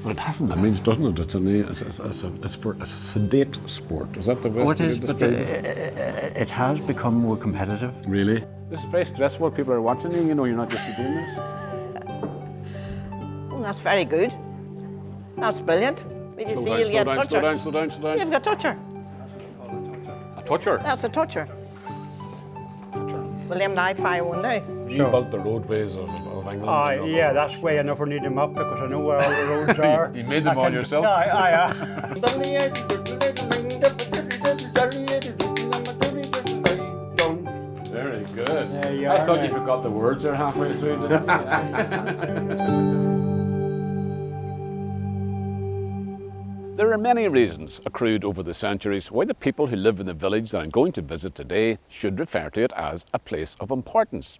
But it hasn't. It means, doesn't it? It's a sedate sport. Is that the best way to describe it? It has become more competitive. Really? This is very stressful. People are watching you. You know, you're not used to doing this. Oh, that's very good. That's brilliant. Did you see you'll get a toucher? Slow down. You've got a toucher. A toucher? That's a toucher. William and I fly one day. You built the roadways of England. Yeah, that's why I never need them up because I know where all the roads are. You made them all yourself? Very good. I thought you forgot the words there halfway through. There are many reasons accrued over the centuries why the people who live in the village that I'm going to visit today should refer to it as a place of importance.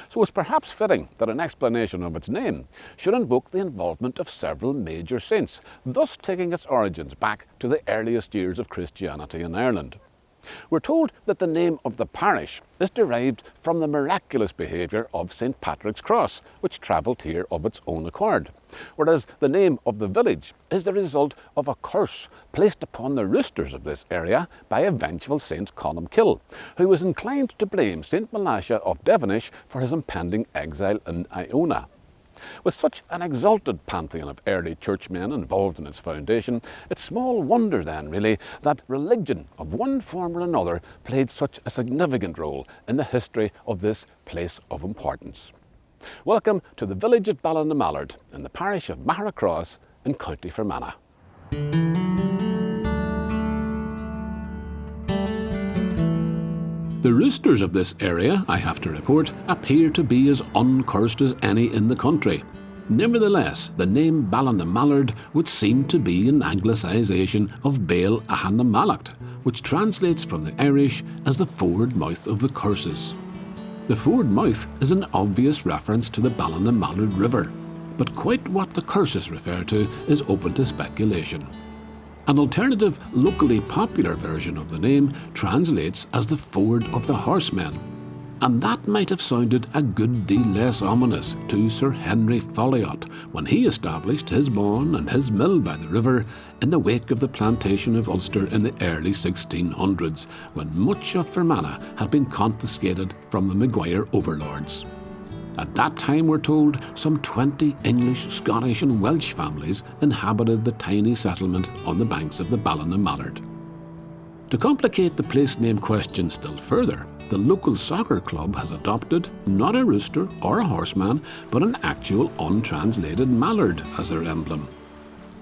So it's perhaps fitting that an explanation of its name should invoke the involvement of several major saints, thus taking its origins back to the earliest years of Christianity in Ireland. We're told that the name of the parish is derived from the miraculous behaviour of St. Patrick's Cross, which travelled here of its own accord, whereas the name of the village is the result of a curse placed upon the roosters of this area by a vengeful St. Columkill, who was inclined to blame St. Malachia of Devonish for his impending exile in Iona. With such an exalted pantheon of early churchmen involved in its foundation, it's small wonder then, really, that religion of one form or another played such a significant role in the history of this place of importance. Welcome to the village of Ballinamallard in the parish of Magheracross in County Fermanagh. The roosters of this area, I have to report, appear to be as uncursed as any in the country. Nevertheless, the name Ballinamallard would seem to be an anglicisation of Ballinamallard, which translates from the Irish as the forward mouth of the curses. The forward mouth is an obvious reference to the Ballinamallard River, but quite what the curses refer to is open to speculation. An alternative, locally popular version of the name translates as the ford of the horsemen, and that might have sounded a good deal less ominous to Sir Henry Folliot when he established his bawn and his mill by the river in the wake of the plantation of Ulster in the early 1600s, when much of Fermanagh had been confiscated from the Maguire overlords. At that time, we're told, some 20 English, Scottish and Welsh families inhabited the tiny settlement on the banks of the Ballinamallard. To complicate the place name question still further, the local soccer club has adopted not a rooster or a horseman, but an actual untranslated mallard as their emblem.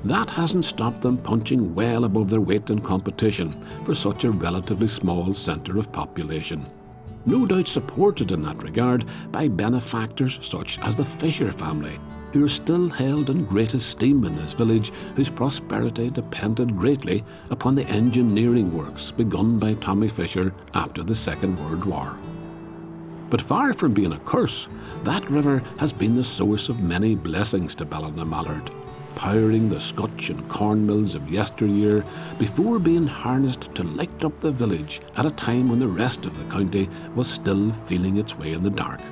That hasn't stopped them punching well above their weight in competition for such a relatively small centre of population. No doubt supported in that regard by benefactors such as the Fisher family, who are still held in great esteem in this village, whose prosperity depended greatly upon the engineering works begun by Tommy Fisher after the Second World War. But far from being a curse, that river has been the source of many blessings to Ballinamallard, powering the Scotch and corn mills of yesteryear before being harnessed to light up the village at a time when the rest of the county was still feeling its way in the dark.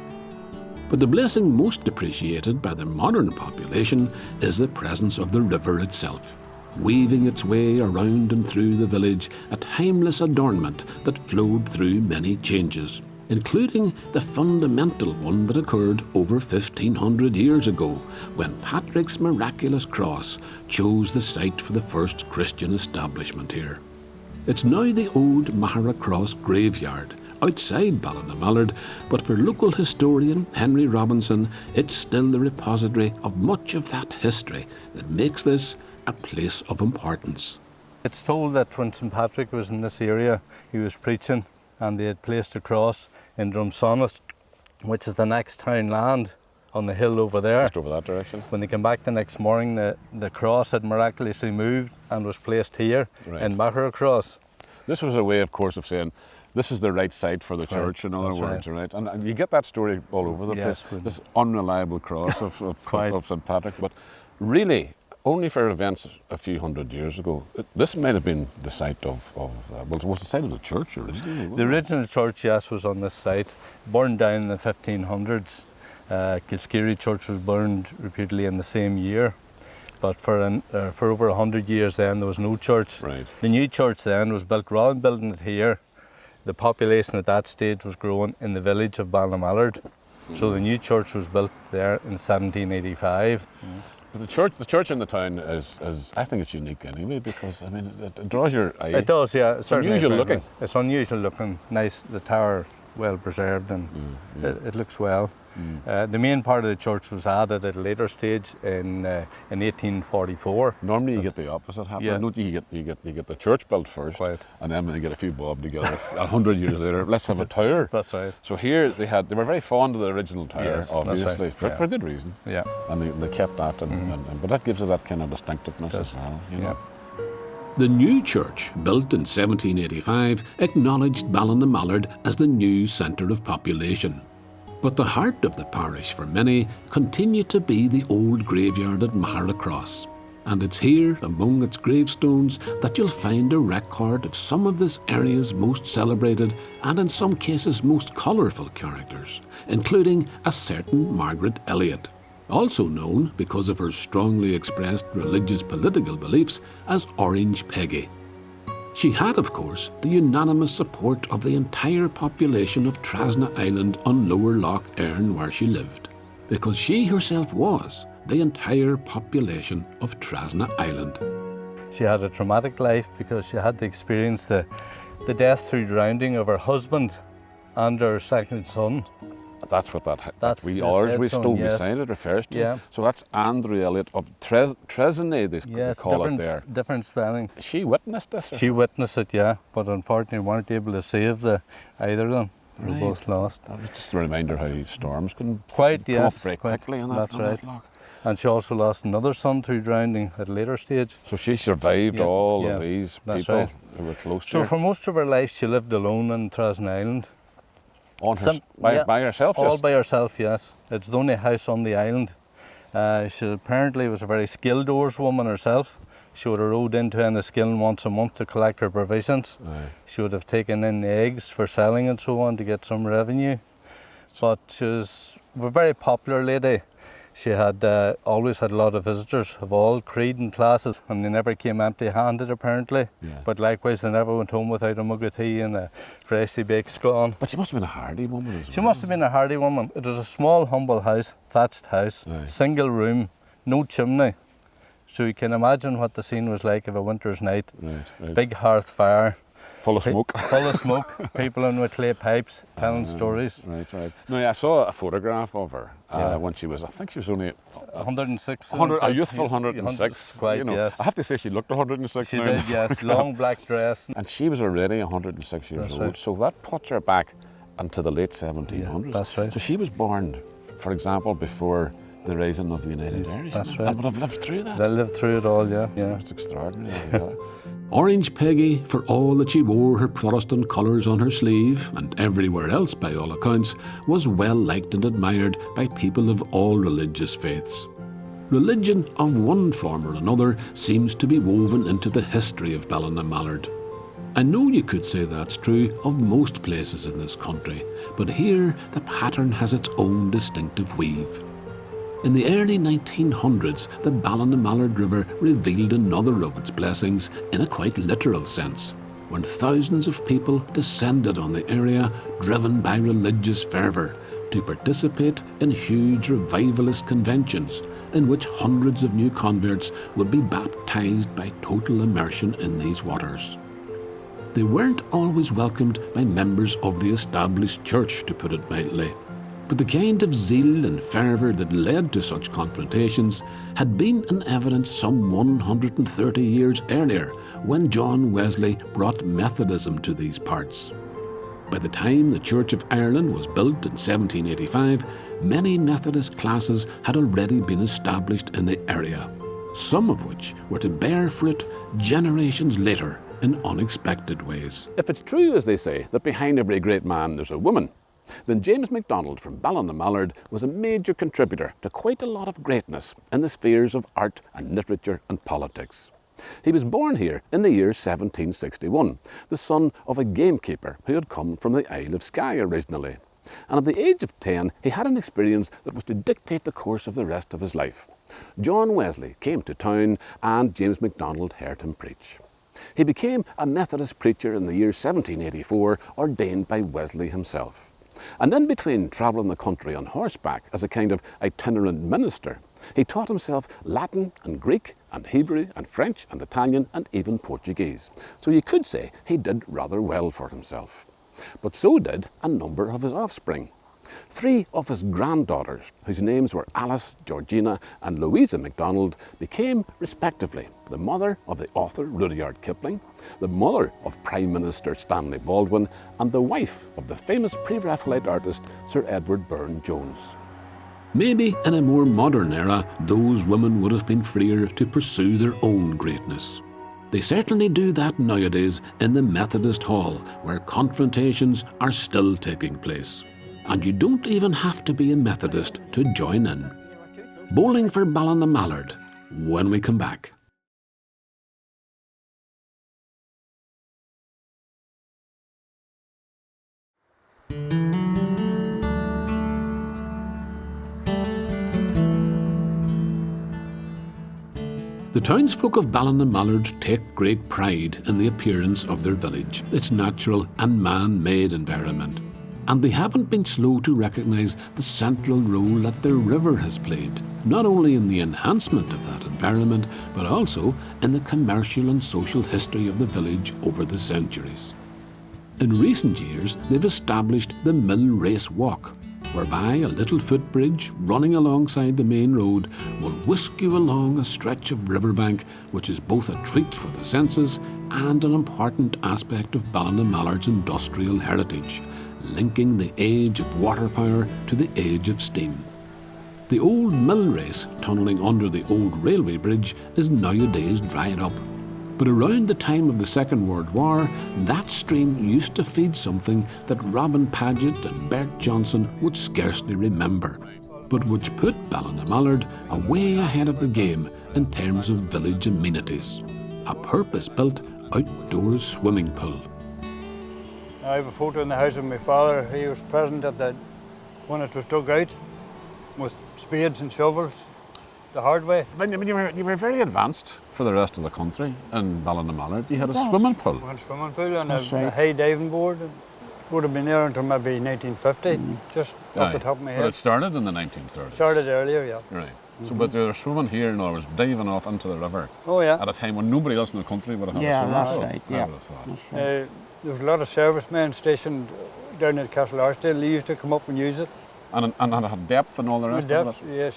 But the blessing most appreciated by the modern population is the presence of the river itself, weaving its way around and through the village, a timeless adornment that flowed through many changes, including the fundamental one that occurred over 1500 years ago, when Patrick's miraculous cross chose the site for the first Christian establishment here. It's now the old Magheracross graveyard, outside Ballinamallard, but for local historian Henry Robinson, it's still the repository of much of that history that makes this a place of importance. It's told that when St. Patrick was in this area, he was preaching, and they had placed a cross in Drumsonnet, which is the next townland on the hill over there. Just over that direction. When they came back the next morning, the cross had miraculously moved and was placed here in Magheracross. This was a way, of course, of saying this is the right site for the church, in other words, right? And you get that story all over the place, this unreliable cross of St. Patrick. But really, only for events a few hundred years ago, this might have been the site of was the site of the church originally? The original church, yes, was on this site, burned down in the 1500s. Kilskerry Church was burned repeatedly in the same year. But for over 100 years then, there was no church. Right. The new church then was built, rather than building it here, the population at that stage was growing in the village of Ballinamallard. So the new church was built there in 1785. But the church in the town is I think it's unique anyway, because I mean it draws your eye. It does, yeah. It's unusual looking. It's unusual looking, nice. The tower well preserved, and it looks well. The main part of the church was added at a later stage in 1844. Normally you get the opposite happening. Yeah. Don't you get the church built first, Right. and then you get a few bob together. 100 years later, let's have a tower. That's right. So here they were very fond of the original tower, Yes, that's obviously, right. for good reason. Yeah. And they kept that, but that gives it that kind of distinctiveness as well. You know? Yeah. The new church, built in 1785, acknowledged Ballinamallard as the new centre of population. But the heart of the parish for many continued to be the old graveyard at Magheracross. And it's here, among its gravestones, that you'll find a record of some of this area's most celebrated and in some cases most colourful characters, including a certain Margaret Elliott, also known, because of her strongly expressed religious political beliefs, as Orange Peggy. She had, of course, the unanimous support of the entire population of Trasna Island on Lower Loch Earn, where she lived, because she herself was the entire population of Trasna Island. She had a traumatic life because she had to experience the death through drowning of her husband and her second son. That's what That's we his always head son, stole yes. beside it refers to. Yeah. So that's Andrew Elliott of Tresenay, they call it there. Different spelling. She witnessed this? Or? She witnessed it, yeah, but unfortunately weren't able to save either of them. They were both lost. That was just a reminder how storms can Quite, come yes. up very Quite. quickly on that, That's on right. that loch. And she also lost another son through drowning at a later stage. So she survived Yeah, all yeah, of these that's people right. who were close to So her. for most of her life she lived alone on Trasna Island. By herself? All Just? by herself, yes. It's the only house on the island. She apparently was a very skilled oarswoman herself. She would have rowed into Enniskillen once a month to collect her provisions. Aye. She would have taken in eggs for selling and so on to get some revenue. But she was a very popular lady. She had always had a lot of visitors of all creed and classes, and they never came empty-handed apparently. Yeah. But likewise, they never went home without a mug of tea and a freshly baked scone. But she must have been a hardy woman as well. She must have been a hardy woman. It was a small, humble house, thatched house, Aye. single room, no chimney. So you can imagine what the scene was like of a winter's night. Right. Big hearth fire, Full of smoke. full of smoke, people in with clay pipes telling stories. Right. No, yeah, I saw a photograph of her Yeah. when she was, I think she was only 106. a youthful 106. Quite, you know. yes. I have to say she looked 106 She now. did, yes. Long black dress. And she was already 106 years That's old, right. so that puts her back into the late 1700s. Yeah, that's right. So she was born, for example, before the rising of the United Irish. That's right. And would have lived through that. They lived through it all, yeah. It's extraordinary. Yeah. Orange Peggy, for all that she wore her Protestant colours on her sleeve, and everywhere else by all accounts, was well liked and admired by people of all religious faiths. Religion of one form or another seems to be woven into the history of Ballinamallard. I know you could say that's true of most places in this country, but here the pattern has its own distinctive weave. In the early 1900s, the Ballinamallard River revealed another of its blessings in a quite literal sense, when thousands of people descended on the area, driven by religious fervour, to participate in huge revivalist conventions in which hundreds of new converts would be baptised by total immersion in these waters. They weren't always welcomed by members of the established church, to put it mildly. But the kind of zeal and fervour that led to such confrontations had been in evidence some 130 years earlier, when John Wesley brought Methodism to these parts. By the time the Church of Ireland was built in 1785, many Methodist classes had already been established in the area, some of which were to bear fruit generations later in unexpected ways. If it's true, as they say, that behind every great man there's a woman, then James MacDonald from Ballinamallard was a major contributor to quite a lot of greatness in the spheres of art and literature and politics. He was born here in the year 1761, the son of a gamekeeper who had come from the Isle of Skye originally. And at the age of 10, he had an experience that was to dictate the course of the rest of his life. John Wesley came to town and James MacDonald heard him preach. He became a Methodist preacher in the year 1784, ordained by Wesley himself. And in between travelling the country on horseback as a kind of itinerant minister, he taught himself Latin and Greek and Hebrew and French and Italian and even Portuguese. So you could say he did rather well for himself. But so did a number of his offspring. 3 of his granddaughters, whose names were Alice, Georgina and Louisa MacDonald, became respectively the mother of the author Rudyard Kipling, the mother of Prime Minister Stanley Baldwin and the wife of the famous pre-Raphaelite artist Sir Edward Burne-Jones. Maybe in a more modern era, those women would have been freer to pursue their own greatness. They certainly do that nowadays in the Methodist Hall, where confrontations are still taking place. And you don't even have to be a Methodist to join in. Bowling for Ballinamallard when we come back. The townsfolk of Ballinamallard take great pride in the appearance of their village, its natural and man-made environment. And they haven't been slow to recognise the central role that their river has played, not only in the enhancement of that environment, but also in the commercial and social history of the village over the centuries. In recent years, they've established the Mill Race Walk, whereby a little footbridge running alongside the main road will whisk you along a stretch of riverbank which is both a treat for the senses and an important aspect of Ballinamallard's industrial heritage, linking the age of water power to the age of steam. The old mill race tunnelling under the old railway bridge is nowadays dried up. But around the time of the Second World War, that stream used to feed something that Robin Paget and Bert Johnson would scarcely remember, but which put Ballinamallard way ahead of the game in terms of village amenities. A purpose-built outdoor swimming pool. I have a photo in the house of my father. He was present at when it was dug out with spades and shovels, the hard way. But you were very advanced for the rest of the country in Ballinamallard. You had a swimming pool. We had a swimming pool and a high diving board. It would have been there until maybe 1950, just off the top of my head. But it started in the 1930s. Started earlier, yeah. Right. So, but they were swimming here, in other words, diving off into the river. Oh, yeah. At a time when nobody else in the country would have had a swimming pool. Right, I would have thought. That's right. There was a lot of servicemen stationed down at Castle Archdale. They used to come up and use it. And it had depth and all the rest of it? Yeah,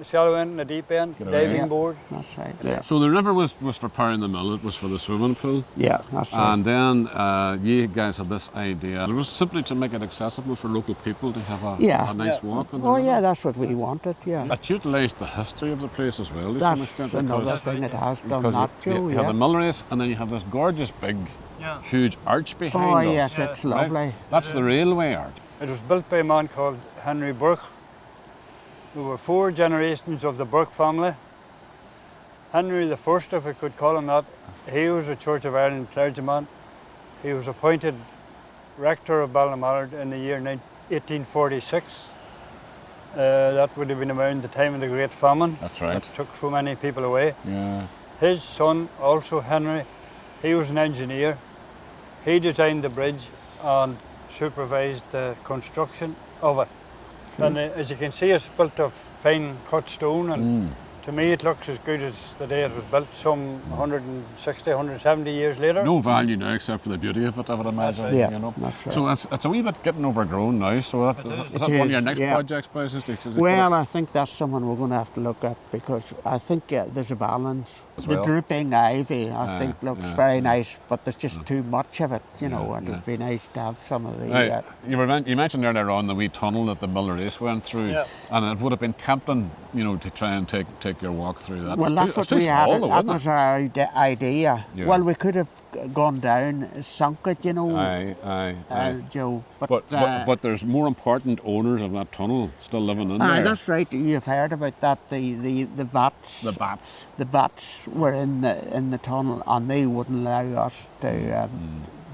shallow end and the deep end, diving board. That's right, yeah. So the river was for powering the mill, it was for the swimming pool. Yeah, that's right. And then you guys had this idea. It was simply to make it accessible for local people to have a nice walk on the river. Yeah, that's what we wanted, yeah. It utilised the history of the place as well. That's another thing it has done that, Joe, you have the mill race and then you have this gorgeous big, huge arch behind us. Oh, yes, it's lovely. Right? That's the railway arch. It was built by a man called Henry Burke. There were 4 generations of the Burke family. Henry the First, if I could call him that, he was a Church of Ireland clergyman. He was appointed rector of Ballinamallard in the year 1846. That would have been around the time of the Great Famine. That's right. That took so many people away. Yeah. His son, also Henry, he was an engineer. He designed the bridge and supervised the construction of it. And as you can see, it's built of fine cut stone, and to me it looks as good as the day it was built, some 160, 170 years later. No value now except for the beauty of it, I would imagine. Right. Yeah, you know. that's right. So it's a wee bit getting overgrown now, so is that one of your next projects, boys? Well, I think that's something we're going to have to look at, because I think there's a balance. Well. The drooping ivy, I think, looks very nice, but there's just too much of it, you know, and it'd be nice to have some of the... You mentioned earlier on the wee tunnel that the mill race went through, and it would have been tempting, you know, to try and take your walk through that. Well, that's what we had. That was our idea. Yeah. Well, we could have gone down, sunk it, you know, Joe. But there's more important owners of that tunnel still living in there. That's right. You've heard about that. The bats. The bats. The bats were in the tunnel, and they wouldn't allow us to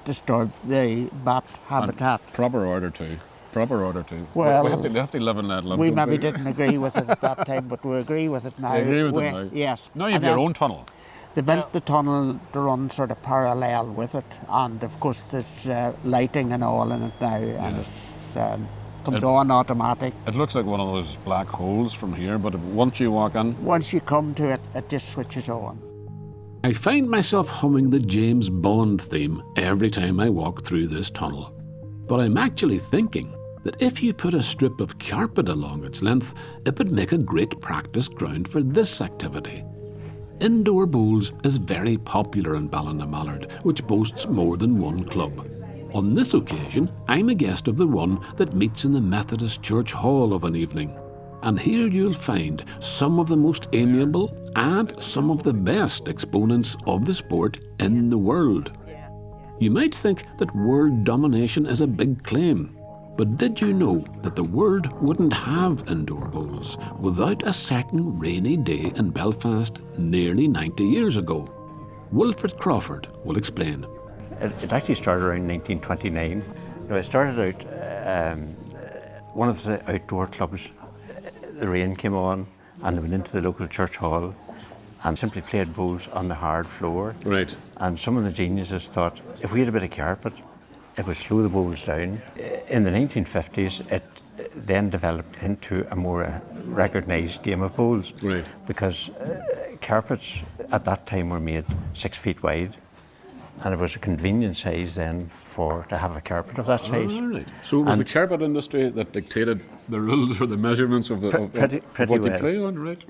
disturb the bat habitat. And proper order too. proper order too. Well, we have to live and let live. We maybe didn't agree with it at that time, but we agree with it now. You agree with it now? Yes. Now you have your own tunnel. They built the tunnel to run sort of parallel with it, and of course there's lighting and all in it now, and it comes on automatic. It looks like one of those black holes from here, but once you walk in... Once you come to it, it just switches on. I find myself humming the James Bond theme every time I walk through this tunnel. But I'm actually thinking that if you put a strip of carpet along its length, it would make a great practice ground for this activity. Indoor bowls is very popular in Ballinamallard, which boasts more than one club. On this occasion, I'm a guest of the one that meets in the Methodist Church Hall of an evening. And here you'll find some of the most amiable and some of the best exponents of the sport in the world. You might think that world domination is a big claim, but did you know that the world wouldn't have indoor bowls without a certain rainy day in Belfast nearly 90 years ago? Wilfred Crawford will explain. It actually started around 1929. It started out one of the outdoor clubs. The rain came on and they went into the local church hall and simply played bowls on the hard floor. Right. And some of the geniuses thought if we had a bit of carpet, it would slow the bowls down. In the 1950s, it then developed into a more recognised game of bowls. Right. Because carpets at that time were made 6 feet wide, and it was a convenient size then to have a carpet of that size. Oh, right. So it was the carpet industry that dictated the rules or the measurements of, pretty what well. you play on? Right.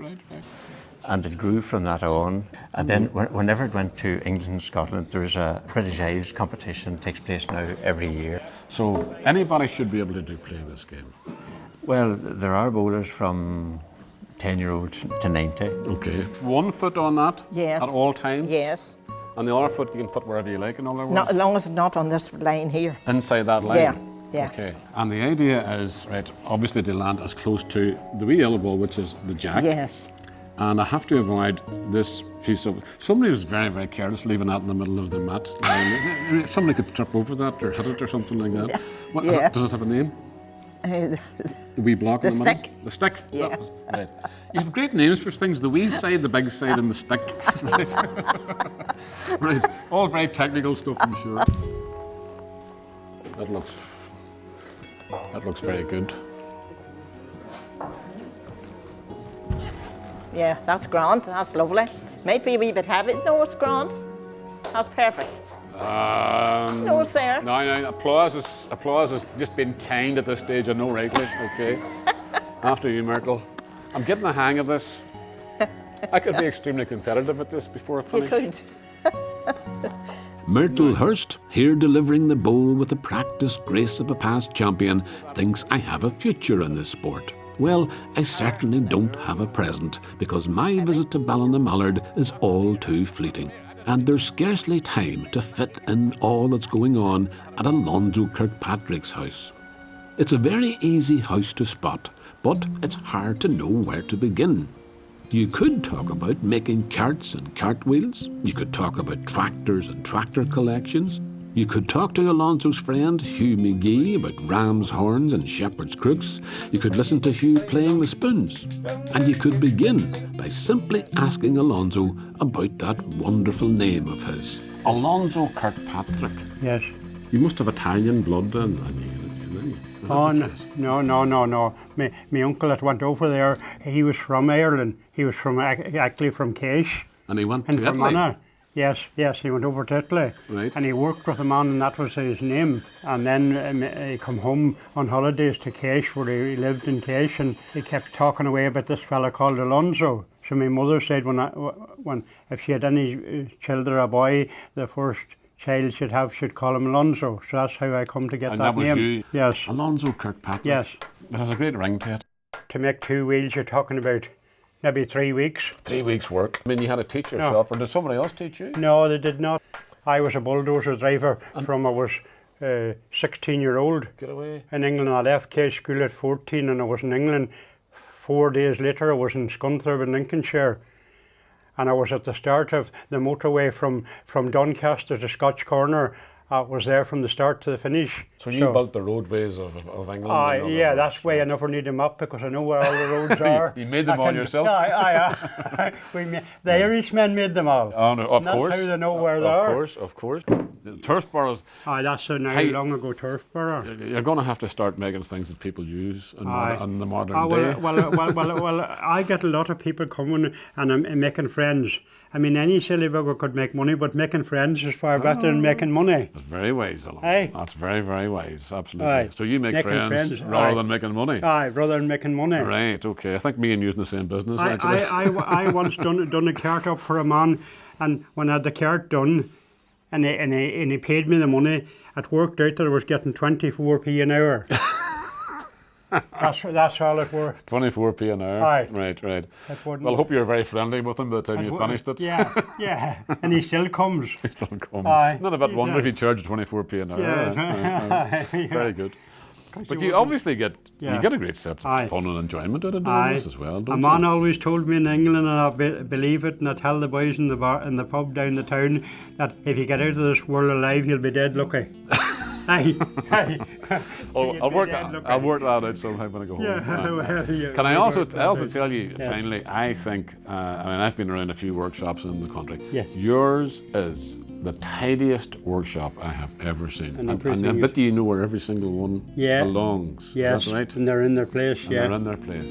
And it grew from that on. And then whenever it went to England and Scotland, there's a British Isles competition that takes place now every year. So anybody should be able to play this game? Well, there are bowlers from 10-year-olds to 90. Okay. 1 foot on that? Yes. At all times? Yes. And the other foot you can put wherever you like, in other words? Not, as long as it's not on this line here. Inside that line? Yeah. Okay. And the idea is, right, obviously to land as close to the wee yellow ball, which is the jack. Yes. And I have to avoid this piece of... Somebody was very, very careless leaving that in the middle of the mat. Somebody could trip over that or hit it or something like that. What, does it have a name? The wee block in the middle? stick. The stick? Yeah. Right. You have great names for things. The wee side, the big side and the stick. Right. Right. All very technical stuff, I'm sure. That looks very good. Yeah, that's grand. That's lovely. Might be a wee bit heavy. No, it's grand. That's perfect. No, it's there. No. Applause is just being kind at this stage. I know, rightly. Okay. After you, Myrtle. I'm getting the hang of this. I could be extremely competitive at this before I finish. You could. Myrtle Hurst, here delivering the bowl with the practiced grace of a past champion, thinks I have a future in this sport. Well, I certainly don't have a present, because my visit to Ballinamallard is all too fleeting, and there's scarcely time to fit in all that's going on at Alonso Kirkpatrick's house. It's a very easy house to spot, but it's hard to know where to begin. You could talk about making carts and cartwheels. You could talk about tractors and tractor collections. You could talk to Alonso's friend Hugh McGee about ram's horns and shepherd's crooks. You could listen to Hugh playing the spoons. And you could begin by simply asking Alonso about that wonderful name of his. Alonso Kirkpatrick. Yes. You must have Italian blood then. Oh, no. My uncle that went over there, he was from Ireland. He was actually from Cache. And he went in to Italy? Fermanagh. Yes, he went over to Italy. Right. And he worked with a man, and that was his name. And then he come home on holidays to Cache, where he lived in Cache, and he kept talking away about this fella called Alonso. So my mother said when if she had any children, a boy, the first child she'd call him Alonso. So that's how I come to get that name. And that was you? Yes. Alonso Kirkpatrick? Yes. It has a great ring to it. To make 2 wheels, you're talking about maybe 3 weeks. 3 weeks' work. I mean, you had to teach yourself, or did somebody else teach you? No, they did not. I was a bulldozer driver from I was 16-year-old. Get away. In England. I left Cache school at 14 and I was in England. 4 days later I was in Scunthorpe in Lincolnshire. And I was at the start of the motorway from Doncaster to Scotch Corner, was there from the start to the finish. So you built the roadways of England? and all Yeah, that, that's why I never need them up, because I know where all the roads are. You made them all yourself? The Irishmen made them all. Oh, no, of course. That's how they know where they are. Of course. The turf boroughs. That's a now long ago turf borough. You're going to have to start making things that people use in the modern day. Well, I get a lot of people coming and I'm making friends. I mean, any silly bugger could make money, but making friends is far better than making money. That's very wise, Alan. Aye. That's very, very wise, absolutely. Aye. So you make Making friends rather than making money? Aye, rather than making money. Right, okay. I think me and you in the same business, actually. I once done a cart up for a man, and when I had the cart done, and he paid me the money, it worked out that I was getting 24p an hour. That's all it were. 24p an hour. Aye. Right. Well, I hope you're very friendly with him by the time you finished it. Yeah. And he still comes. He still comes. Aye. Not a bit wonder if he charged 24p an hour. Yeah. Very good. But you obviously get a great sense of fun and enjoyment out of doing this as well, don't you? A man always told me in England, and I believe it, and I tell the boys in the pub down the town, that if you get out of this world alive, you'll be dead lucky. Aye. I'll work that out somehow when I go home. Can I also tell you, finally, I think, I've been around a few workshops in the country. Yes. Yours is the tidiest workshop I have ever seen. And I bet you know where every single one belongs. Yes. Is that right? And they're in their place, They're in their place.